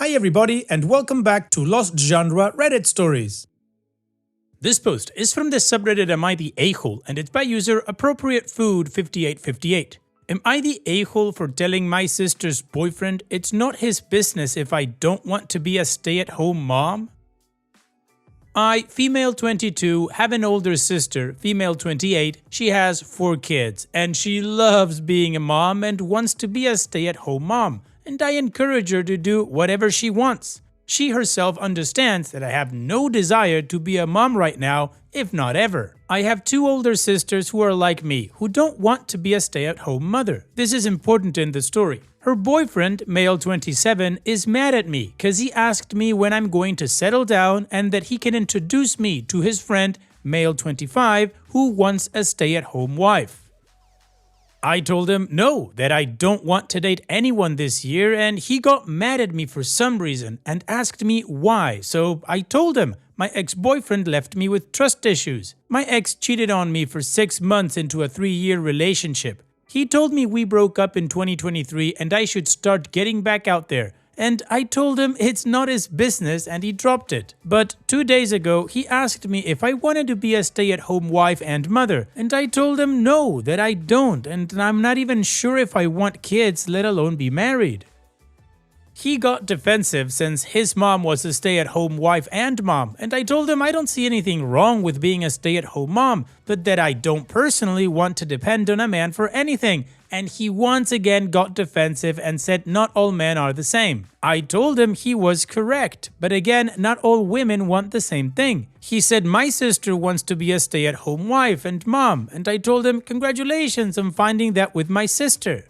Hi everybody and welcome back to Lost Genre Reddit Stories. This post is from the subreddit Am I the A-hole and it's by user AppropriateFood5858. Am I the a-hole for telling my sister's boyfriend it's not his business if I don't want to be a stay-at-home mom? I, female 22, have an older sister, female 28. She has 4 kids and she loves being a mom and wants to be a stay-at-home mom, and I encourage her to do whatever she wants. She herself understands that I have no desire to be a mom right now, if not ever. I have 2 older sisters who are like me, who don't want to be a stay-at-home mother. This is important in the story. Her boyfriend, male 27, is mad at me because he asked me when I'm going to settle down and that he can introduce me to his friend, male 25, who wants a stay-at-home wife. I told him no, that I don't want to date anyone this year, and he got mad at me for some reason and asked me why, so I told him my ex-boyfriend left me with trust issues. My ex cheated on me for 6 months into a 3-year relationship. He told me we broke up in 2023 and I should start getting back out there. And I told him it's not his business and he dropped it. But 2 days ago, he asked me if I wanted to be a stay-at-home wife and mother. And I told him no, that I don't, and I'm not even sure if I want kids, let alone be married. He got defensive since his mom was a stay-at-home wife and mom, and I told him I don't see anything wrong with being a stay-at-home mom, but that I don't personally want to depend on a man for anything. And he once again got defensive and said not all men are the same. I told him he was correct, but again, not all women want the same thing. He said my sister wants to be a stay-at-home wife and mom, and I told him congratulations on finding that with my sister.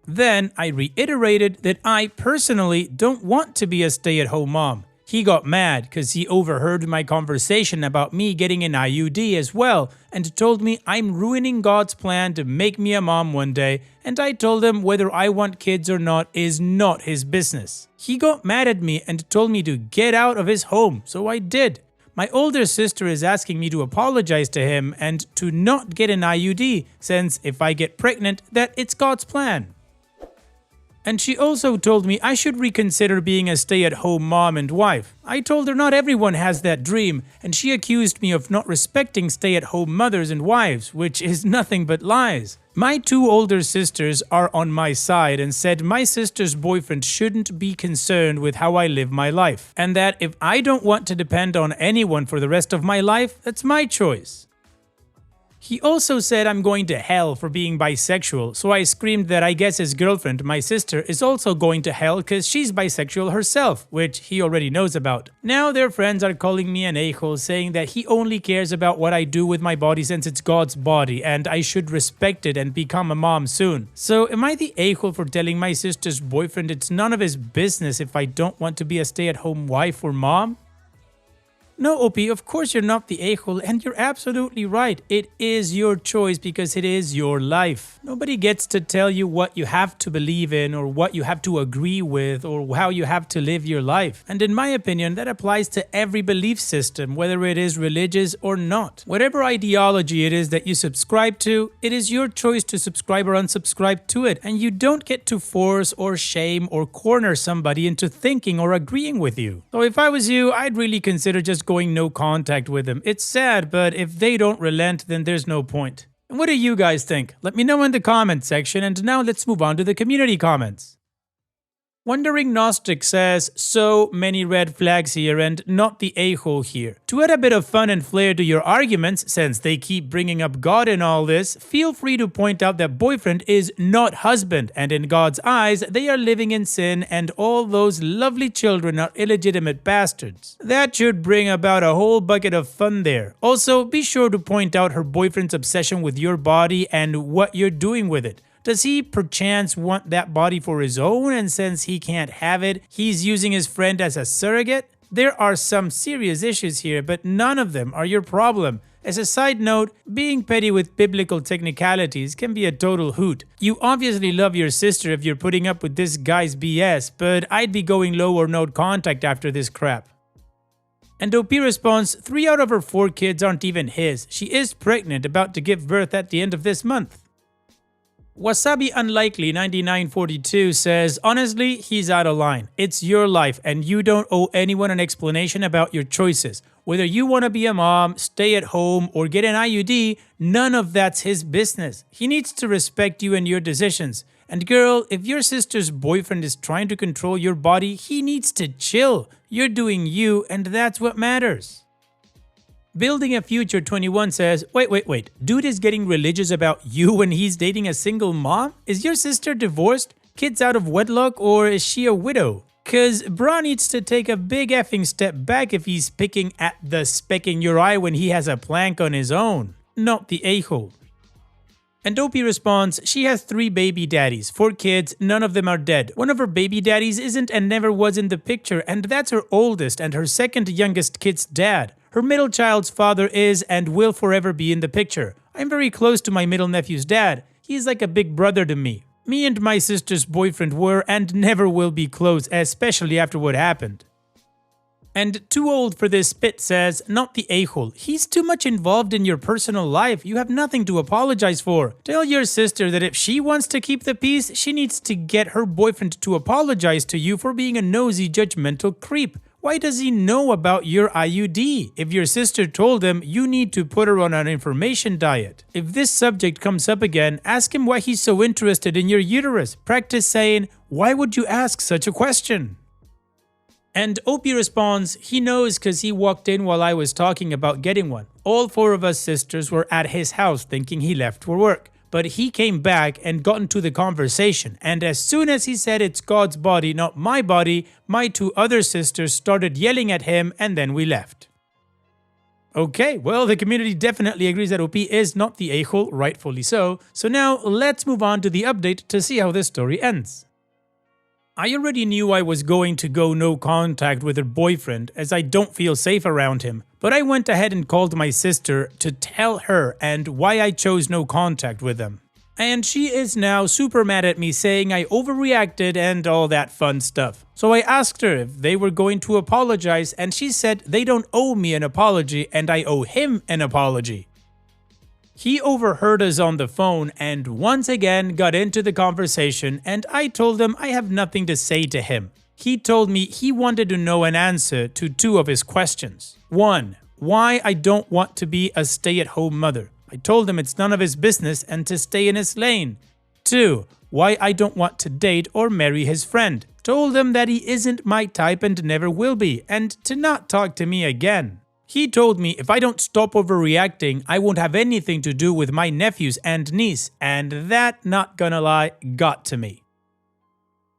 Then I reiterated that I personally don't want to be a stay-at-home mom. He got mad because he overheard my conversation about me getting an IUD as well and told me I'm ruining God's plan to make me a mom one day, and I told him whether I want kids or not is not his business. He got mad at me and told me to get out of his home, so I did. My older sister is asking me to apologize to him and to not get an IUD since if I get pregnant that it's God's plan. And she also told me I should reconsider being a stay-at-home mom and wife. I told her not everyone has that dream, and she accused me of not respecting stay-at-home mothers and wives, which is nothing but lies. My 2 older sisters are on my side and said my sister's boyfriend shouldn't be concerned with how I live my life, and that if I don't want to depend on anyone for the rest of my life, that's my choice. He also said I'm going to hell for being bisexual, so I screamed that I guess his girlfriend, my sister, is also going to hell because she's bisexual herself, which he already knows about. Now their friends are calling me an a-hole, saying that he only cares about what I do with my body since it's God's body and I should respect it and become a mom soon. So am I the a-hole for telling my sister's boyfriend it's none of his business if I don't want to be a stay-at-home wife or mom? No, OP, of course you're not the a-hole, and you're absolutely right. It is your choice because it is your life. Nobody gets to tell you what you have to believe in or what you have to agree with or how you have to live your life. And in my opinion, that applies to every belief system, whether it is religious or not. Whatever ideology it is that you subscribe to, it is your choice to subscribe or unsubscribe to it, and you don't get to force or shame or corner somebody into thinking or agreeing with you. So if I was you, I'd really consider just going no contact with them. It's sad, but if they don't relent, then there's no point. And what do you guys think? Let me know in the comment section, and now let's move on to the community comments. Wandering Gnostic says, so many red flags here and not the a-hole here. To add a bit of fun and flair to your arguments, since they keep bringing up God in all this, feel free to point out that boyfriend is not husband, and in God's eyes, they are living in sin and all those lovely children are illegitimate bastards. That should bring about a whole bucket of fun there. Also, be sure to point out her boyfriend's obsession with your body and what you're doing with it. Does he perchance want that body for his own, and since he can't have it, he's using his friend as a surrogate? There are some serious issues here, but none of them are your problem. As a side note, being petty with biblical technicalities can be a total hoot. You obviously love your sister if you're putting up with this guy's BS, but I'd be going low or no contact after this crap. And OP responds, 3 out of her 4 kids aren't even his. She is pregnant, about to give birth at the end of this month. Wasabi Unlikely 9942 says, honestly, he's out of line. It's your life and you don't owe anyone an explanation about your choices. Whether you want to be a mom, stay at home, or get an IUD, none of that's his business. He needs to respect you and your decisions. And girl, if your sister's boyfriend is trying to control your body, he needs to chill. You're doing you and that's what matters. Building a Future 21 says, wait, dude is getting religious about you when he's dating a single mom? Is your sister divorced, kids out of wedlock, or is she a widow? Cause bra needs to take a big effing step back if he's picking at the speck in your eye when he has a plank on his own, not the a-hole. And Opie responds, she has 3 baby daddies, 4 kids, none of them are dead. One of her baby daddies isn't and never was in the picture, and that's her oldest and her second youngest kid's dad. Her middle child's father is and will forever be in the picture. I'm very close to my middle nephew's dad. He's like a big brother to me. Me and my sister's boyfriend were and never will be close, especially after what happened. And Too Old for This Spit says, not the a-hole. He's too much involved in your personal life. You have nothing to apologize for. Tell your sister that if she wants to keep the peace, she needs to get her boyfriend to apologize to you for being a nosy, judgmental creep. Why does he know about your IUD? If your sister told him, you need to put her on an information diet. If this subject comes up again, ask him why he's so interested in your uterus. Practice saying, why would you ask such a question? And Opie responds, he knows because he walked in while I was talking about getting one. All 4 of us sisters were at his house thinking he left for work. But he came back and got into the conversation, and as soon as he said it's God's body, not my body, my 2 other sisters started yelling at him and then we left. Okay, well, the community definitely agrees that OP is not the a-hole, rightfully so. So now let's move on to the update to see how this story ends. I already knew I was going to go no contact with her boyfriend as I don't feel safe around him, but I went ahead and called my sister to tell her and why I chose no contact with him. And she is now super mad at me saying I overreacted and all that fun stuff. So I asked her if they were going to apologize and she said they don't owe me an apology and I owe him an apology. He overheard us on the phone and once again got into the conversation and I told him I have nothing to say to him. He told me he wanted to know an answer to 2 of his questions. 1. Why I don't want to be a stay-at-home mother. I told him it's none of his business and to stay in his lane. 2. Why I don't want to date or marry his friend. Told him that he isn't my type and never will be and to not talk to me again. He told me if I don't stop overreacting, I won't have anything to do with my nephews and niece, and that, not gonna lie, got to me.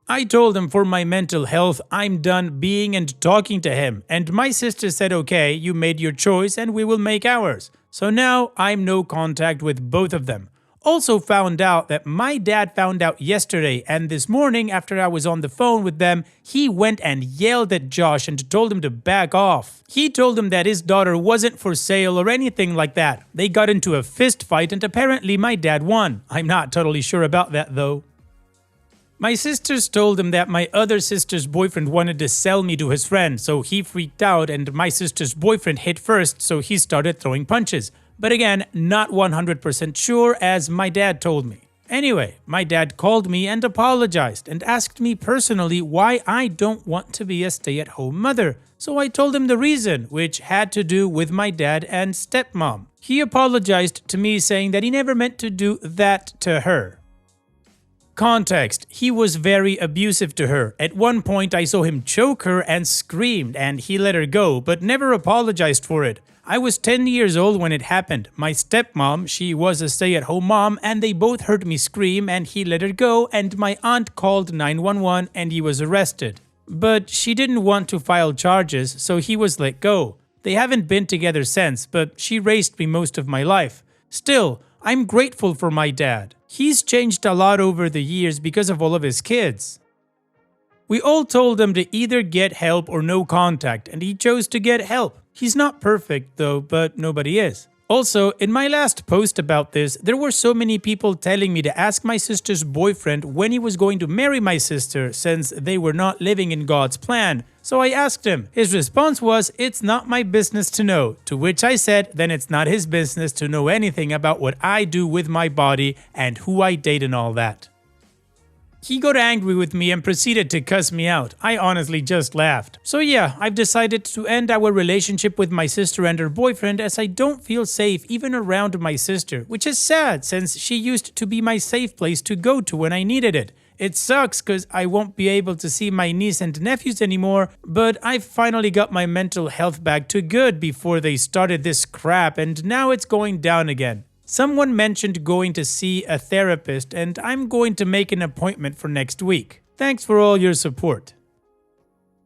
I told him for my mental health, I'm done being and talking to him, and my sister said, okay, you made your choice and we will make ours. So now I'm no contact with both of them. Also found out that my dad found out yesterday, and this morning after I was on the phone with them, he went and yelled at Josh and told him to back off. He told him that his daughter wasn't for sale or anything like that. They got into a fist fight and apparently my dad won. I'm not totally sure about that though. My sisters told him that my other sister's boyfriend wanted to sell me to his friend, so he freaked out and my sister's boyfriend hit first, so he started throwing punches. But again, not 100% sure as my dad told me. Anyway, my dad called me and apologized and asked me personally why I don't want to be a stay-at-home mother. So I told him the reason, which had to do with my dad and stepmom. He apologized to me saying that he never meant to do that to her. Context: he was very abusive to her. At one point I saw him choke her and screamed and he let her go but never apologized for it. I was 10 years old when it happened. My stepmom, she was a stay-at-home mom and they both heard me scream and he let her go and my aunt called 911 and he was arrested. But she didn't want to file charges so he was let go. They haven't been together since but she raised me most of my life. Still, I'm grateful for my dad. He's changed a lot over the years because of all of his kids. We all told him to either get help or no contact and he chose to get help. He's not perfect though, but nobody is. Also, in my last post about this, there were so many people telling me to ask my sister's boyfriend when he was going to marry my sister since they were not living in God's plan. So I asked him. His response was, "It's not my business to know." To which I said, then it's not his business to know anything about what I do with my body and who I date and all that. He got angry with me and proceeded to cuss me out. I honestly just laughed. So yeah, I've decided to end our relationship with my sister and her boyfriend as I don't feel safe even around my sister, which is sad since she used to be my safe place to go to when I needed it. It sucks cause I won't be able to see my niece and nephews anymore, but I finally got my mental health back to good before they started this crap and now it's going down again. Someone mentioned going to see a therapist and I'm going to make an appointment for next week. Thanks for all your support.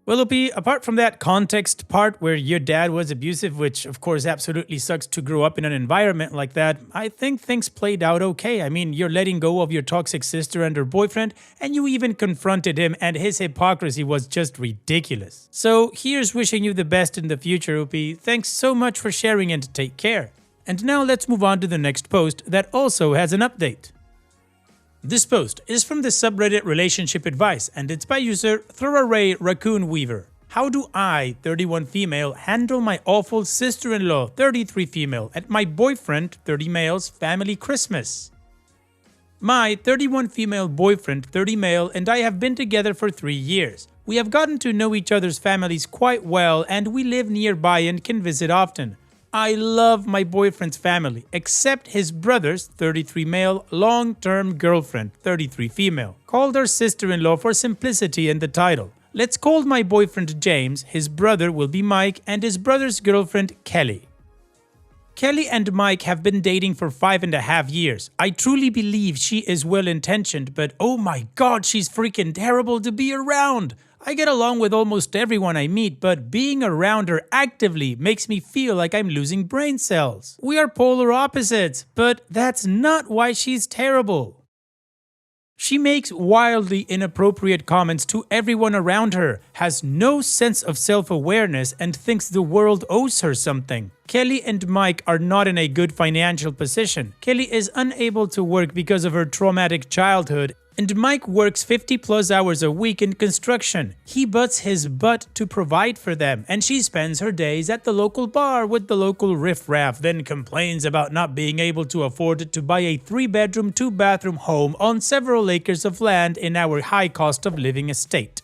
Willoughby, apart from that context part where your dad was abusive, which of course absolutely sucks to grow up in an environment like that, I think things played out okay. I mean, you're letting go of your toxic sister and her boyfriend, and you even confronted him, and his hypocrisy was just ridiculous. So here's wishing you the best in the future, Willoughby. Thanks so much for sharing and take care. And now let's move on to the next post that also has an update. This post is from the subreddit Relationship Advice and it's by user Thoroughray Raccoon Weaver. How do I, 31 female, handle my awful sister-in-law, 33 female, at my boyfriend, 30 male's family Christmas? My 31 female boyfriend, 30 male, and I have been together for 3 years. We have gotten to know each other's families quite well and we live nearby and can visit often. I love my boyfriend's family, except his brother's, 33 male, long-term girlfriend, 33 female. Called her sister-in-law for simplicity in the title. Let's call my boyfriend James, his brother will be Mike, and his brother's girlfriend Kelly. Kelly and Mike have been dating for 5.5 years. I truly believe she is well-intentioned, but oh my god, she's freaking terrible to be around. I get along with almost everyone I meet, but being around her actively makes me feel like I'm losing brain cells. We are polar opposites, but that's not why she's terrible. She makes wildly inappropriate comments to everyone around her, has no sense of self-awareness, and thinks the world owes her something. Kelly and Mike are not in a good financial position. Kelly is unable to work because of her traumatic childhood, and Mike works 50+ hours a week in construction. He butts his butt to provide for them, and she spends her days at the local bar with the local riffraff, then complains about not being able to afford to buy a 3-bedroom, 2-bathroom home on several acres of land in our high cost of living estate.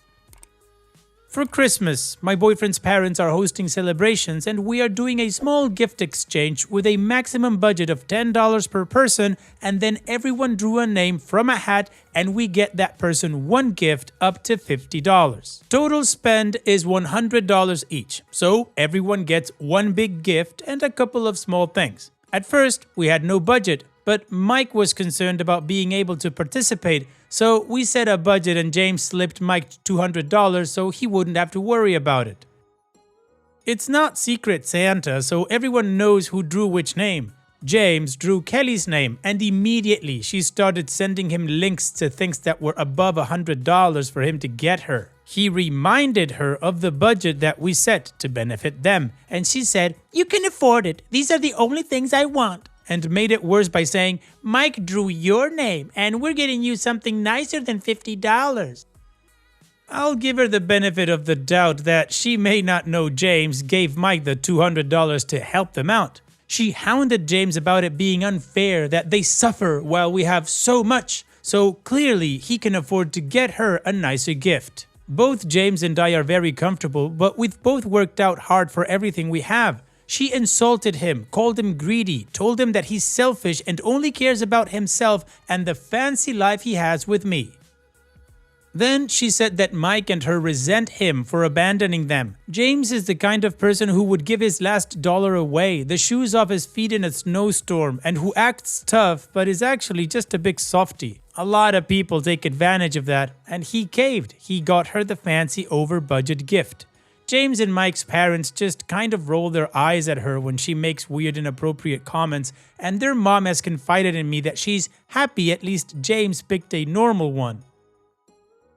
For Christmas, my boyfriend's parents are hosting celebrations and we are doing a small gift exchange with a maximum budget of $10 per person, and then everyone drew a name from a hat and we get that person one gift up to $50. Total spend is $100 each, so everyone gets one big gift and a couple of small things. At first, we had no budget, but Mike was concerned about being able to participate, so we set a budget and James slipped Mike $200 so he wouldn't have to worry about it. It's not Secret Santa, so everyone knows who drew which name. James drew Kelly's name, and immediately she started sending him links to things that were above $100 for him to get her. He reminded her of the budget that we set to benefit them, and she said, "You can afford it. These are the only things I want." And made it worse by saying, "Mike drew your name, and we're getting you something nicer than $50. I'll give her the benefit of the doubt that she may not know James gave Mike the $200 to help them out. She hounded James about it being unfair that they suffer while we have so much, so clearly he can afford to get her a nicer gift. Both James and I are very comfortable, but we've both worked out hard for everything we have. She insulted him, called him greedy, told him that he's selfish and only cares about himself and the fancy life he has with me. Then she said that Mike and her resent him for abandoning them. James is the kind of person who would give his last dollar away, the shoes off his feet in a snowstorm, and who acts tough but is actually just a big softie. A lot of people take advantage of that, and he caved. He got her the fancy over-budget gift. James and Mike's parents just kind of roll their eyes at her when she makes weird inappropriate comments, and their mom has confided in me that she's happy at least James picked a normal one.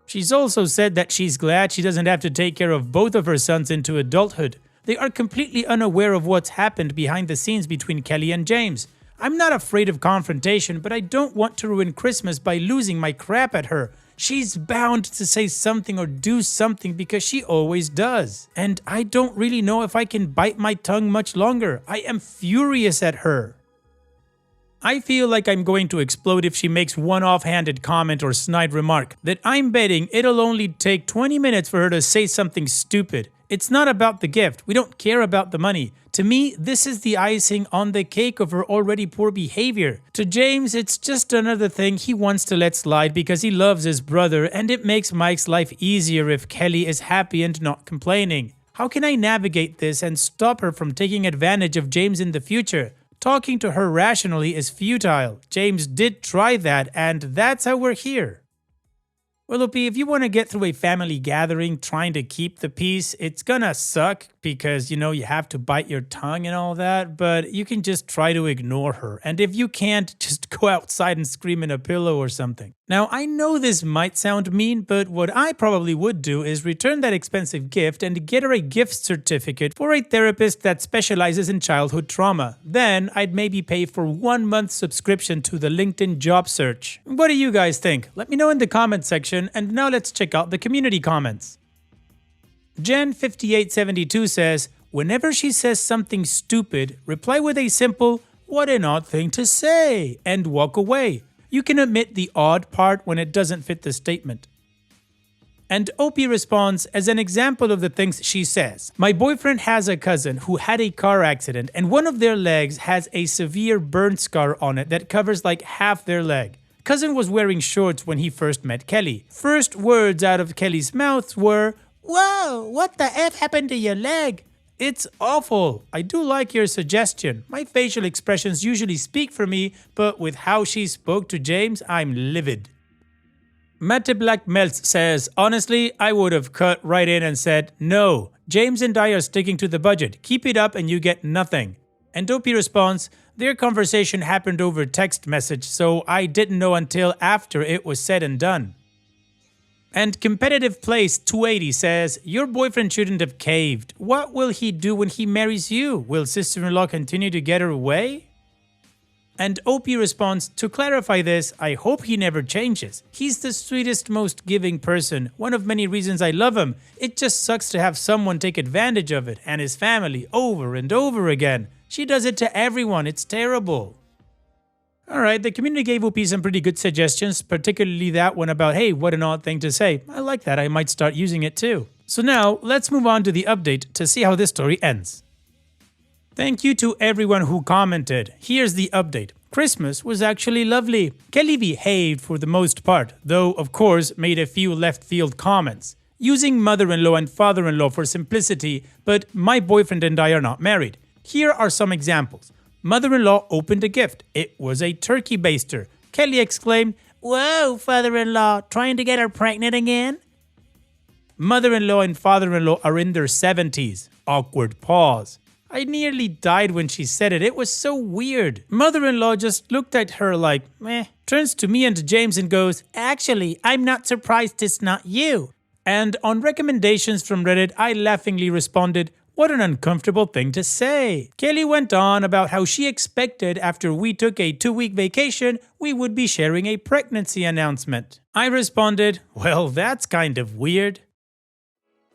She's also said that she's glad she doesn't have to take care of both of her sons into adulthood. They are completely unaware of what's happened behind the scenes between Kelly and James. I'm not afraid of confrontation, but I don't want to ruin Christmas by losing my crap at her. She's bound to say something or do something because she always does. And I don't really know if I can bite my tongue much longer. I am furious at her. I feel like I'm going to explode if she makes one offhanded comment or snide remark that I'm betting it'll only take 20 minutes for her to say something stupid. It's not about the gift. We don't care about the money. To me, this is the icing on the cake of her already poor behavior. To James, it's just another thing he wants to let slide because he loves his brother, and it makes Mike's life easier if Kelly is happy and not complaining. How can I navigate this and stop her from taking advantage of James in the future? Talking to her rationally is futile. James did try that, and that's how we're here. Well, Opie, if you want to get through a family gathering trying to keep the peace, it's gonna suck because, you have to bite your tongue and all that, but you can just try to ignore her. And if you can't, just go outside and scream in a pillow or something. Now, I know this might sound mean, but what I probably would do is return that expensive gift and get her a gift certificate for a therapist that specializes in childhood trauma. Then I'd maybe pay for 1 month subscription to the LinkedIn job search. What do you guys think? Let me know in the comment section, and now let's check out the community comments. Jen5872 says, whenever she says something stupid, reply with a simple, "What an odd thing to say," and walk away. You can omit the odd part when it doesn't fit the statement. And Opie responds, as an example of the things she says, my boyfriend has a cousin who had a car accident and one of their legs has a severe burn scar on it that covers like half their leg. Cousin was wearing shorts when he first met Kelly. First words out of Kelly's mouth were, "Whoa, what the F happened to your leg?" It's awful. I do like your suggestion. My facial expressions usually speak for me, but with how she spoke to James, I'm livid. Matte Black Melts says, honestly, I would have cut right in and said, no, James and I are sticking to the budget. Keep it up and you get nothing. And Dopey responds, their conversation happened over text message, so I didn't know until after it was said and done. And Competitive Place 280 says, your boyfriend shouldn't have caved. What will he do when he marries you? Will sister-in-law continue to get her way? And Opie responds, to clarify this, I hope he never changes. He's the sweetest, most giving person. One of many reasons I love him. It just sucks to have someone take advantage of it and his family over and over again. She does it to everyone. It's terrible. Alright, the community gave Opie some pretty good suggestions, particularly that one about, hey, what an odd thing to say. I like that. I might start using it too. So now, let's move on to the update to see how this story ends. Thank you to everyone who commented. Here's the update. Christmas was actually lovely. Kelly behaved for the most part, though of course made a few left field comments. Using mother-in-law and father-in-law for simplicity, but my boyfriend and I are not married. Here are some examples. Mother-in-law opened a gift. It was a turkey baster. Kelly exclaimed, whoa, father-in-law, trying to get her pregnant again? Mother-in-law and father-in-law are in their 70s. Awkward pause. I nearly died when she said it. It was so weird. Mother-in-law just looked at her like, meh. Turns to me and James and goes, actually, I'm not surprised it's not you. And on recommendations from Reddit, I laughingly responded, what an uncomfortable thing to say. Kelly went on about how she expected after we took a 2-week vacation, we would be sharing a pregnancy announcement. I responded, well, that's kind of weird.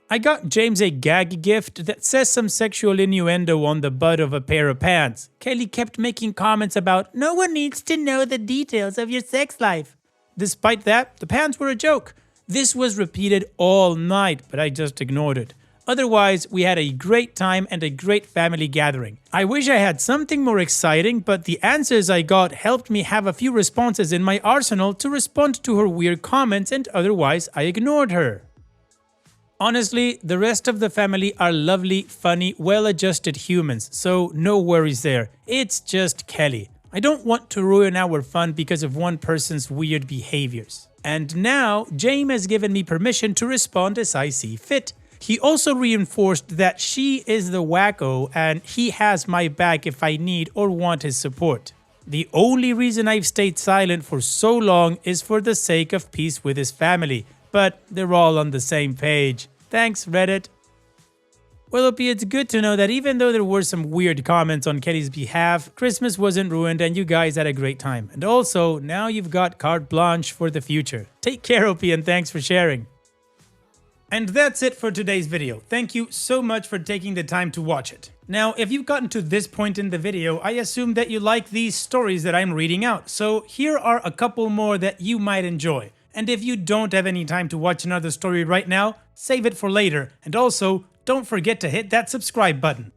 I got James a gag gift that says some sexual innuendo on the butt of a pair of pants. Kelly kept making comments about, no one needs to know the details of your sex life. Despite that, the pants were a joke. This was repeated all night, but I just ignored it. Otherwise, we had a great time and a great family gathering. I wish I had something more exciting, but the answers I got helped me have a few responses in my arsenal to respond to her weird comments, and otherwise I ignored her. Honestly, the rest of the family are lovely, funny, well-adjusted humans, so no worries there. It's just Kelly. I don't want to ruin our fun because of one person's weird behaviors. And now, James has given me permission to respond as I see fit. He also reinforced that she is the wacko and he has my back if I need or want his support. The only reason I've stayed silent for so long is for the sake of peace with his family, but they're all on the same page. Thanks, Reddit. Well, Opie, it's good to know that even though there were some weird comments on Kelly's behalf, Christmas wasn't ruined and you guys had a great time. And also, now you've got carte blanche for the future. Take care, Opie, and thanks for sharing. And that's it for today's video. Thank you so much for taking the time to watch it. Now, if you've gotten to this point in the video, I assume that you like these stories that I'm reading out. So here are a couple more that you might enjoy. And if you don't have any time to watch another story right now, save it for later. And also, don't forget to hit that subscribe button.